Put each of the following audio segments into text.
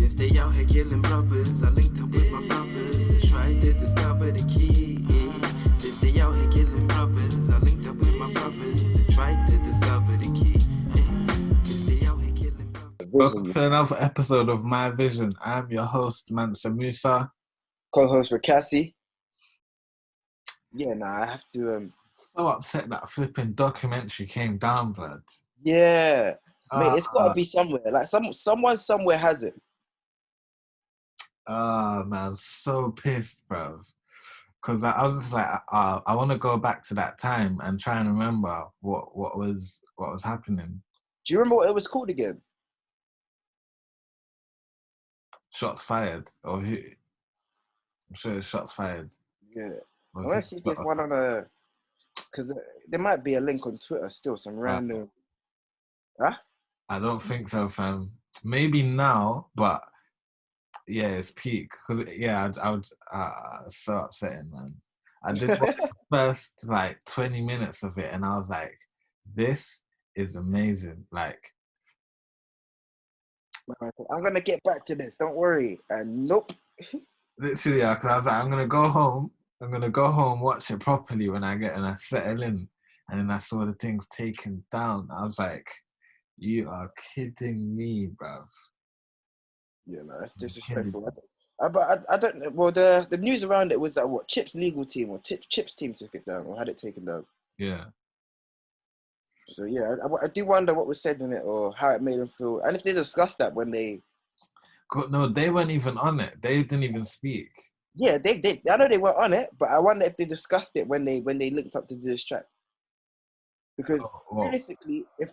Since they out here killing brothers, I linked up with my brothers and tried to discover the key. Since they out here killing brothers, I linked up with my brothers to try to discover the key. Since they out here killing brothers. Welcome to another episode of My Vision. I'm your host, Mansa Musa. Co-host Rahcassi. Yeah, I have to. So upset that flipping documentary came down, blood. Yeah, mate, it's got to be somewhere. Like someone somewhere has it. Man, I'm so pissed, bro. Because I was just like, I want to go back to that time and try and remember what was happening. Do you remember what it was called again? Shots Fired, or who? I'm sure it's Shots Fired. Yeah, I want to see this one on because there might be a link on Twitter still. Some random. Huh? I don't think so, fam. Maybe now, but yeah, it's peak. Cause yeah, I would. So upsetting, man. I did watch the first 20 minutes of it, and I was like, "This is amazing!" Like, I'm gonna get back to this. Don't worry. And nope. Literally, yeah. Because I was like, I'm gonna go home, watch it properly when I settle in, and then I saw the things taken down. I was like, "You are kidding me, bruv." Yeah, no, that's disrespectful. I don't know. Well, the news around it was that Chip's legal team or Chip's team took it down or had it taken down. Yeah. So yeah, I do wonder what was said in it or how it made them feel, and if they discussed that when they. No, they weren't even on it. They didn't even speak. Yeah, they. I know they weren't on it, but I wonder if they discussed it when they linked up to do this track. Because realistically, if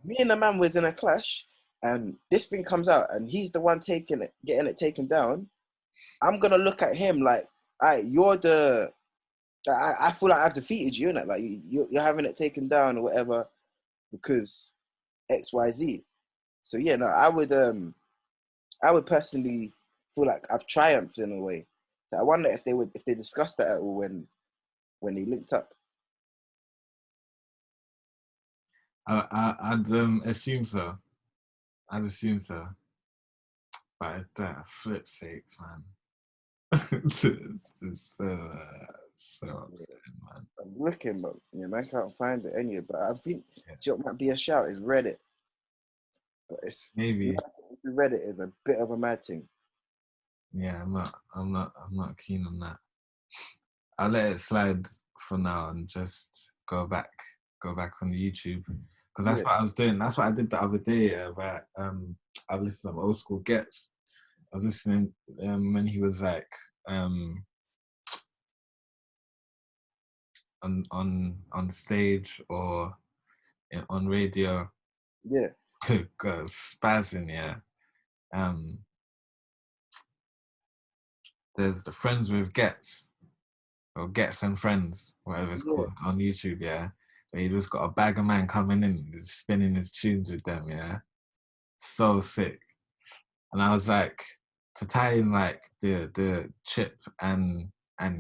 me and the man was in a clash and this thing comes out and he's the one getting it taken down, I'm gonna look at him like, "Alright, you're the." I feel like I've defeated you, innit? Like you're having it taken down or whatever because X, Y, Z. So yeah, no, I would personally feel like I've triumphed in a way. So I wonder if they discussed that at all when they linked up. I'd assume so. I'd assume so. But it's that flip sakes, man. It's just so upsetting, man. I'm looking, but I can't find it anywhere. But I think what might be a shout is Reddit. But it's maybe Reddit is a bit of a mad thing. Yeah, I'm not keen on that. I'll let it slide for now and just go back on YouTube because that's what I was doing. That's what I did the other day. Where I've listened to some old school Gets. I was listening when he was like on stage or on radio. Yeah. Spazzing, yeah. There's the Friends with Gets, or Gets and Friends, whatever it's called on YouTube, yeah. Where you just got a bag of man coming in, just spinning his tunes with them, yeah. So sick. And I was like, to tie in the Chip and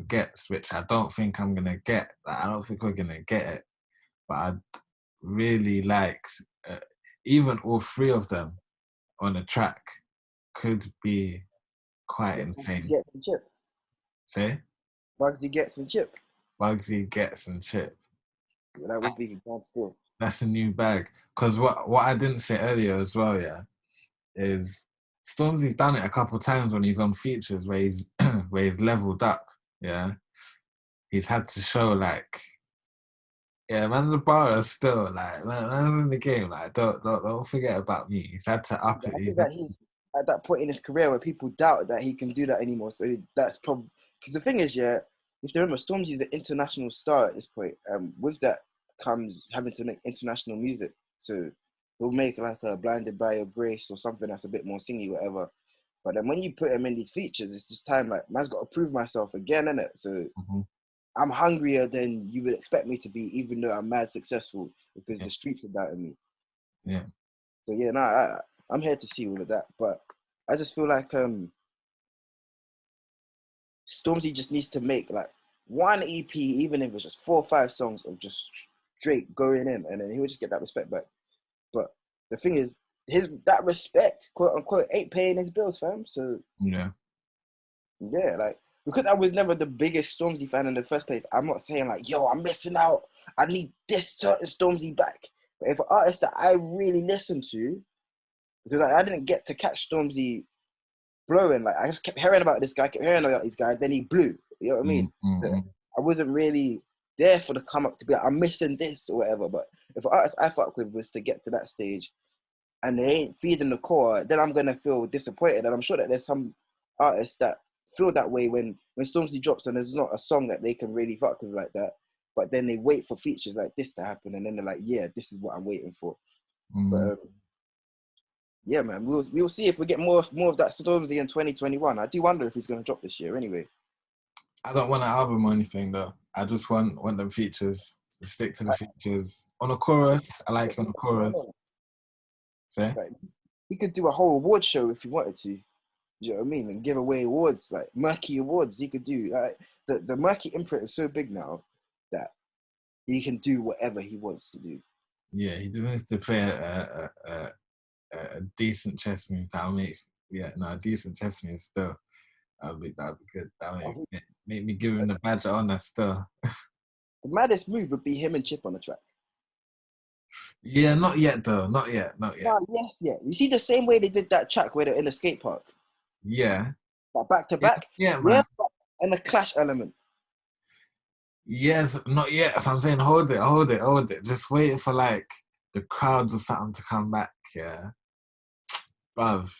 Gets, which I don't think I'm gonna get. I don't think we're gonna get it. But I'd really like even all three of them on a track could be quite insane. Gets and Chip. Say? Bugsy Gets and Chip. Bugsy Gets and Chip. That would be bad still. That's a new bag. Because what I didn't say earlier as well, yeah, is Stormzy's done it a couple times when he's on features where he's leveled up, yeah. He's had to show man's a baller still, man's in the game, don't forget about me. He's had to up it. I think that he's at that point in his career where people doubt that he can do that anymore. So that's probably because the thing is, if you remember, Stormzy's an international star at this point. With that comes having to make international music. So he'll make like a Blinded by Your Grace or something that's a bit more singy, whatever. But then when you put him in these features, it's just time man's got to prove myself again, innit? So I'm hungrier than you would expect me to be, even though I'm mad successful because the streets are doubting me. Yeah. So I'm here to see all of that, but I just feel like Stormzy just needs to make one EP, even if it's just 4 or 5 songs of just straight going in, and then he would just get that respect back. But the thing is, that respect, quote unquote, ain't paying his bills, fam. So Yeah. yeah, like because I was never the biggest Stormzy fan in the first place. I'm not saying like, yo, I'm missing out. I need this certain Stormzy back. But if an artist that I really listen to, because I didn't get to catch Stormzy blowing, like I just kept hearing about this guy, kept hearing about this guy, then he blew. You know what I mean? I wasn't really there for the come up to be like, I'm missing this or whatever. But if an artist I fuck with was to get to that stage and they ain't feeding the core, then I'm gonna feel disappointed. And I'm sure that there's some artists that feel that way when Stormzy drops and there's not a song that they can really fuck with like that. But then they wait for features like this to happen, and then they're like, yeah, this is what I'm waiting for. But yeah, man, we'll see if we get more of that Stormzy in 2021. I do wonder if he's gonna drop this year anyway. I don't want an album or anything though. I just want them features. Stick to the features. On a chorus, I like it on a chorus. Say? Like, he could do a whole award show if he wanted to. You know what I mean? And give away awards, like Murky Awards. He could do. Like, the Murky imprint is so big now that he can do whatever he wants to do. Yeah, he just needs to play a decent chess move. That'll make a decent chess move still. That'll be good. That'll make me give him the badge of honor still. The maddest move would be him and Chip on the track. Yeah, not yet though. Not yet. Yes, yeah. You see the same way they did that track where they're in the skate park? Yeah. Like back to back? Yeah, man. Yeah, and the clash element. Yes, not yet. So I'm saying hold it. Just waiting for like the crowds or something to come back, yeah. Bruv.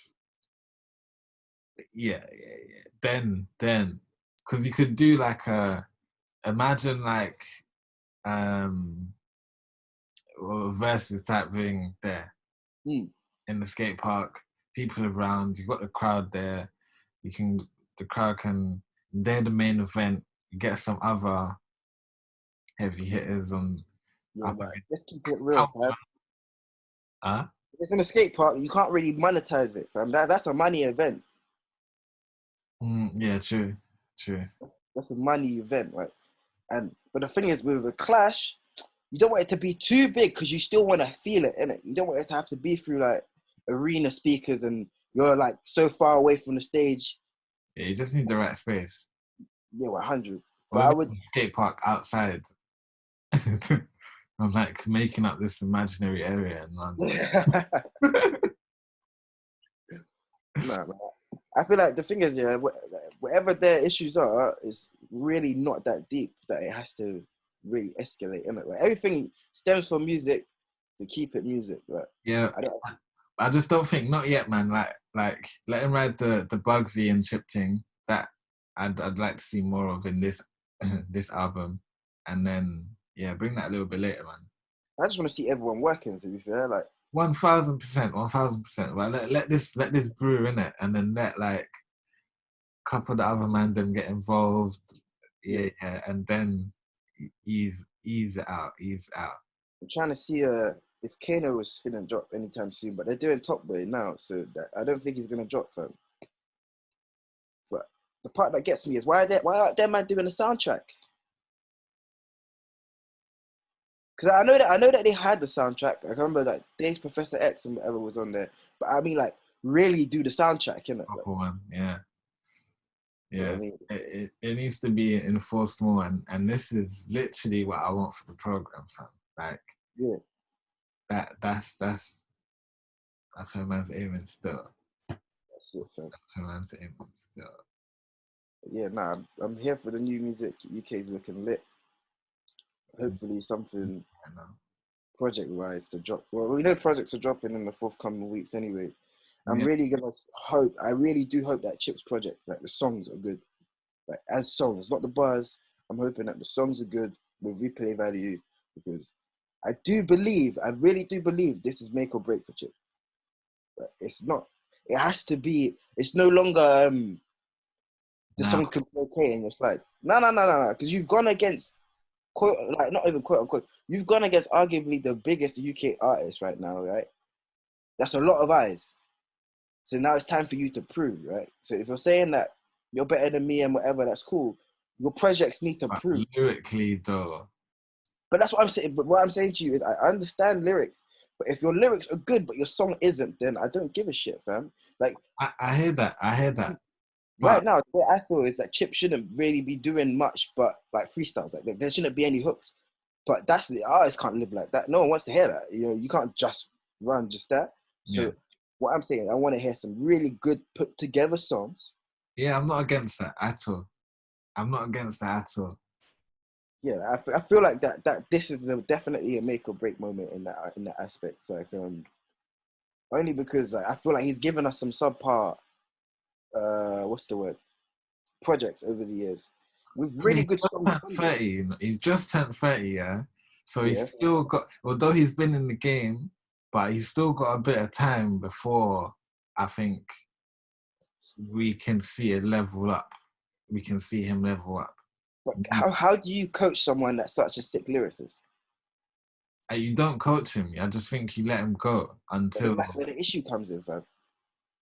Yeah. Then. Because you could do like imagine like versus type thing there in the skate park, people around, you've got the crowd there, the crowd can, they're the main event, you get some other heavy hitters on. Yeah, let's keep it real, fam. If it's in a skate park, you can't really monetize it, fam. That's a money event. Yeah, true. That's a money event, right? But the thing is, with a clash, you don't want it to be too big because you still want to feel it, innit? You don't want it to have to be through like arena speakers and you're like so far away from the stage. Yeah, you just need the right space. Yeah, 100. But I would skate park outside. I'm like making up this imaginary area in London. Nah, man. I feel like the thing is, yeah, whatever their issues are, is really not that deep that it has to really escalate, innit? Like, everything stems from music to keep it music. Like, yeah, I just don't think, not yet, man. Like let him ride the Bugsy and Chip thing. That I'd like to see more of in this this album, and then bring that a little bit later, man. I just want to see everyone working. To be fair, like 1000%. Well, let this brew in it, and then let like a couple of the other man them get involved. Yeah, and then ease it out. I'm trying to see if Kano was finna drop anytime soon, but they're doing Top Boy now, so I don't think he's gonna drop, fam. But the part that gets me is why aren't them man doing a soundtrack? Because I know that they had the soundtrack. I remember that Dave's Professor X and whatever was on there, but I mean like really do the soundtrack, innit? One, yeah. You know what I mean? It needs to be enforced more, and this is literally what I want for the program, fam. Like, that's where man's aiming still. That's it, fam. That's where man's aiming still. Yeah, nah, I'm here for the new music. UK's looking lit. Hopefully something project-wise to drop. Well, we know projects are dropping in the forthcoming weeks anyway. I'm really gonna hope. I really do hope that Chip's project, like the songs are good, like as songs, not the bars. I'm hoping that the songs are good with replay value, because I really do believe this is make or break for Chip. But it's not. It has to be. It's no longer the song can be okay and it's like no, because you've gone against not even quote unquote. You've gone against arguably the biggest UK artist right now, right? That's a lot of eyes. So now it's time for you to prove, right? So if you're saying that you're better than me and whatever, that's cool. Your projects need to prove. Lyrically, though. But that's what I'm saying. But what I'm saying to you is I understand lyrics, But if your lyrics are good, but your song isn't, then I don't give a shit, fam. Like, I hear that. right But now, what I feel is that Chip shouldn't really be doing much but like freestyles. Like there shouldn't be any hooks. But that's the artists can't live like that. No one wants to hear that. You know, you can't just run just that. So yeah. what I'm saying, I want to hear some really good put together songs. Yeah, I'm not against that at all. I'm not against that at all. Yeah, I feel like that this is definitely a make or break moment in that aspect. Like only because I feel like he's given us some subpar what's the word, projects over the years with really good songs. 30, you know, he's just turned 30, yeah. So Yeah. he's still got, although he's been in the game, but he's still got a bit of time before I think we can see it level up. We can see him level up. But how do you coach someone that's such a sick lyricist? You don't coach him. I just think you let him go until That's where the issue comes in, fam.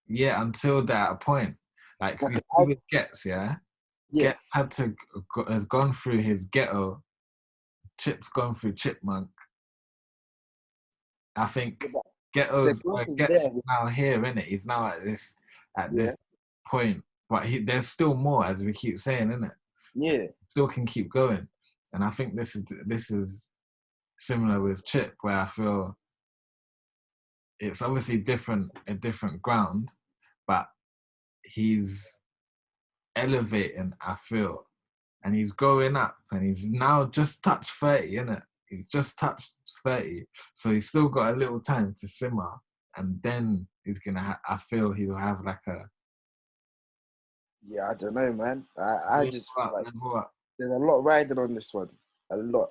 yeah, until they're at a point. Like Like, with Gets, yeah. yeah. Gets has gone through his ghetto. Chip's gone through Chipmunk. I think Ghetto's Gets now here, innit? He's now at this point, but there's still more, as we keep saying, innit? Yeah. Still can keep going, and I think this is similar with Chip, where I feel it's obviously a different ground, but he's elevating, I feel, and he's growing up, and he's now just touched 30, innit? He's just touched 30, so he's still got a little time to simmer, and then he's gonna. I feel he'll have like a. Yeah, I don't know, man. I just feel like there's a lot riding on this one, a lot.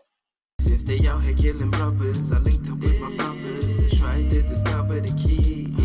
Since they out here killing brothers, I linked up with my brothers and tried to discover the key.